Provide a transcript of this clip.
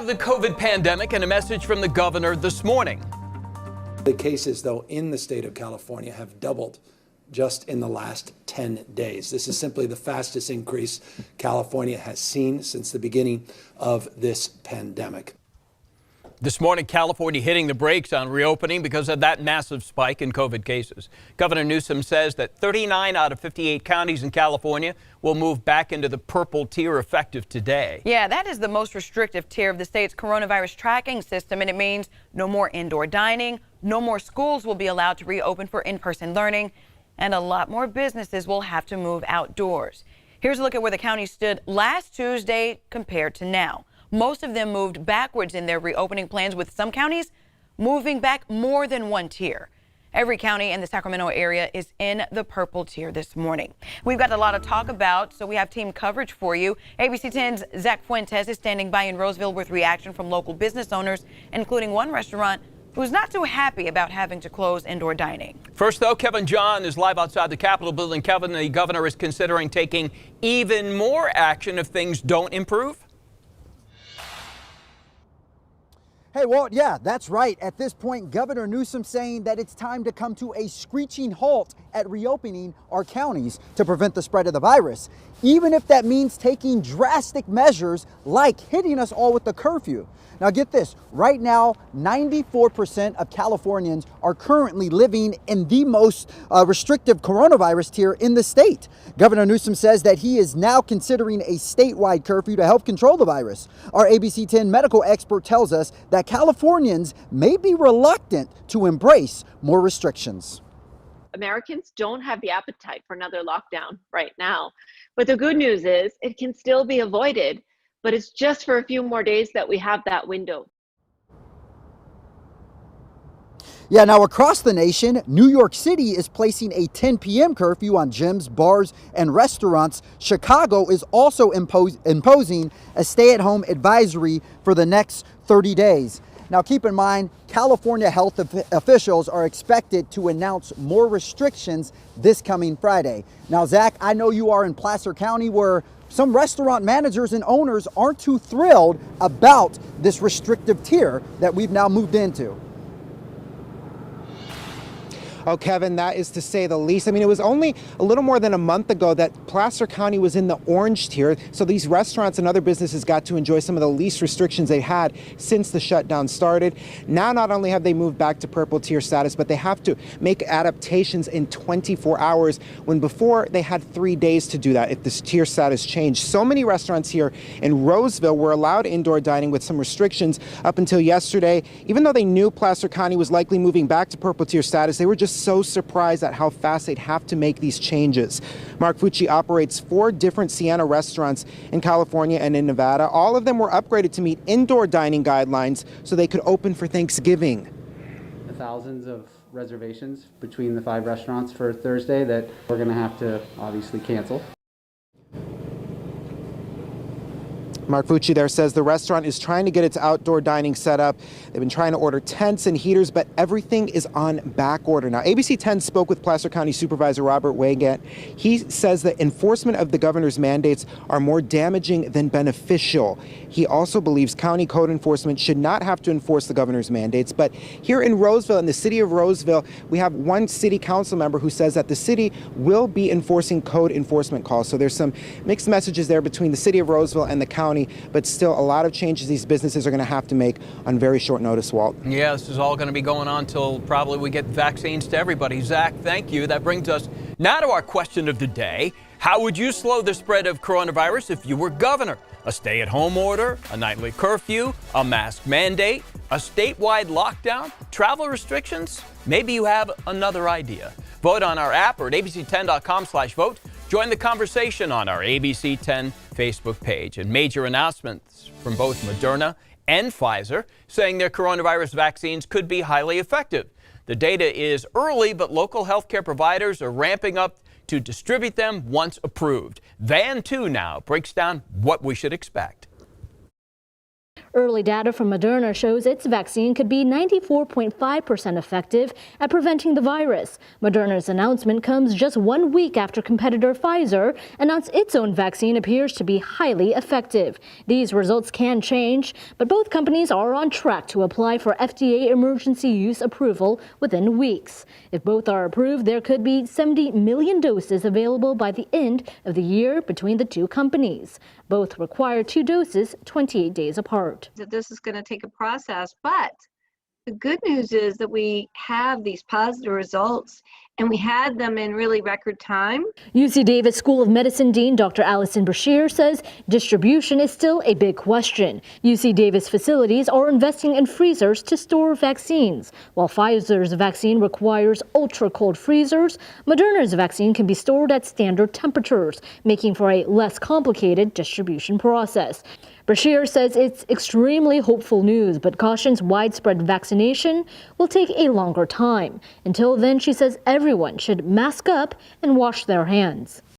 The COVID pandemic and a message from the governor this morning. The cases, though, in the state of California have doubled just in the last 10 days. This is simply the fastest increase California has seen since the beginning of this pandemic. This morning, California hitting the brakes on reopening because of that massive spike in COVID cases. Governor Newsom says that 39 out of 58 counties in California will move back into the purple tier effective today. Yeah, that is the most restrictive tier of the state's coronavirus tracking system, and it means no more indoor dining, no more schools will be allowed to reopen for in-person learning, and a lot more businesses will have to move outdoors. Here's a look at where the county stood last Tuesday compared to now. Most of them moved backwards in their reopening plans, with some counties moving back more than one tier. Every county in the Sacramento area is in the purple tier this morning. We've got a lot to talk about, so we have team coverage for you. ABC 10's Zach Fuentes is standing by in Roseville with reaction from local business owners, including one restaurant who's not too happy about having to close indoor dining. First, though, Kevin John is live outside the Capitol building. Kevin, the governor is considering taking even more action if things don't improve. Hey, Walt, yeah, that's right. At this point, Governor Newsom saying that it's time to come to a screeching halt at reopening our counties to prevent the spread of the virus, even if that means taking drastic measures like hitting us all with the curfew. Now get this, right now, 94% of Californians are currently living in the most restrictive coronavirus tier in the state. Governor Newsom says that he is now considering a statewide curfew to help control the virus. Our ABC 10 medical expert tells us that Californians may be reluctant to embrace more restrictions. Americans don't have the appetite for another lockdown right now. But the good news is it can still be avoided, but it's just for a few more days that we have that window. Yeah, now across the nation, New York City is placing a 10 p.m. curfew on gyms, bars, and restaurants. Chicago is also imposing a stay-at-home advisory for the next 30 days. Now keep in mind, California health officials are expected to announce more restrictions this coming Friday. Now, Zach, I know you are in Placer County, where some restaurant managers and owners aren't too thrilled about this restrictive tier that we've now moved into. Oh, Kevin, that is to say the least. I mean, it was only a little more than a month ago that Placer County was in the orange tier. So these restaurants and other businesses got to enjoy some of the least restrictions they had since the shutdown started. Now, not only have they moved back to purple tier status, but they have to make adaptations in 24 hours, when before they had 3 days to do that if this tier status changed. So many restaurants here in Roseville were allowed indoor dining with some restrictions up until yesterday. Even though they knew Placer County was likely moving back to purple tier status, they were just so surprised at how fast they'd have to make these changes. Mark Fucci operates 4 different Sienna restaurants in California and in Nevada. All of them were upgraded to meet indoor dining guidelines so they could open for Thanksgiving. Thousands of reservations between the 5 restaurants for Thursday that we're going to have to obviously cancel. Mark Fucci there says the restaurant is trying to get its outdoor dining set up. They've been trying to order tents and heaters, but everything is on back order. Now, ABC 10 spoke with Placer County Supervisor Robert Waygat. He says that enforcement of the governor's mandates are more damaging than beneficial. He also believes county code enforcement should not have to enforce the governor's mandates. But here in Roseville, in the city of Roseville, we have one city council member who says that the city will be enforcing code enforcement calls. So there's some mixed messages there between the city of Roseville and the county, but still a lot of changes these businesses are going to have to make on very short notice, Walt. Yeah, this is all going to be going on till probably we get vaccines to everybody. Zach, thank you. That brings us now to our question of the day. How would you slow the spread of coronavirus if you were governor? A stay-at-home order, a nightly curfew, a mask mandate, a statewide lockdown, travel restrictions? Maybe you have another idea. Vote on our app or at abc10.com/vote. Join the conversation on our ABC 10 Facebook page. And major announcements from both Moderna and Pfizer saying their coronavirus vaccines could be highly effective. The data is early, but local healthcare providers are ramping up to distribute them once approved. Van 2 now breaks down what we should expect. Early data from Moderna shows its vaccine could be 94.5% effective at preventing the virus. Moderna's announcement comes just 1 week after competitor Pfizer announced its own vaccine appears to be highly effective. These results can change, but both companies are on track to apply for FDA emergency use approval within weeks. If both are approved, there could be 70 million doses available by the end of the year between the two companies. Both require 2 doses 28 days apart. This is going to take a process, but the good news is that we have these positive results and we had them in really record time. UC Davis School of Medicine Dean Dr. Allison Brashear says distribution is still a big question. UC Davis facilities are investing in freezers to store vaccines. While Pfizer's vaccine requires ultra-cold freezers, Moderna's vaccine can be stored at standard temperatures, making for a less complicated distribution process. Brashear says it's extremely hopeful news, but cautions widespread vaccination will take a longer time. Until then, she says everyone should mask up and wash their hands.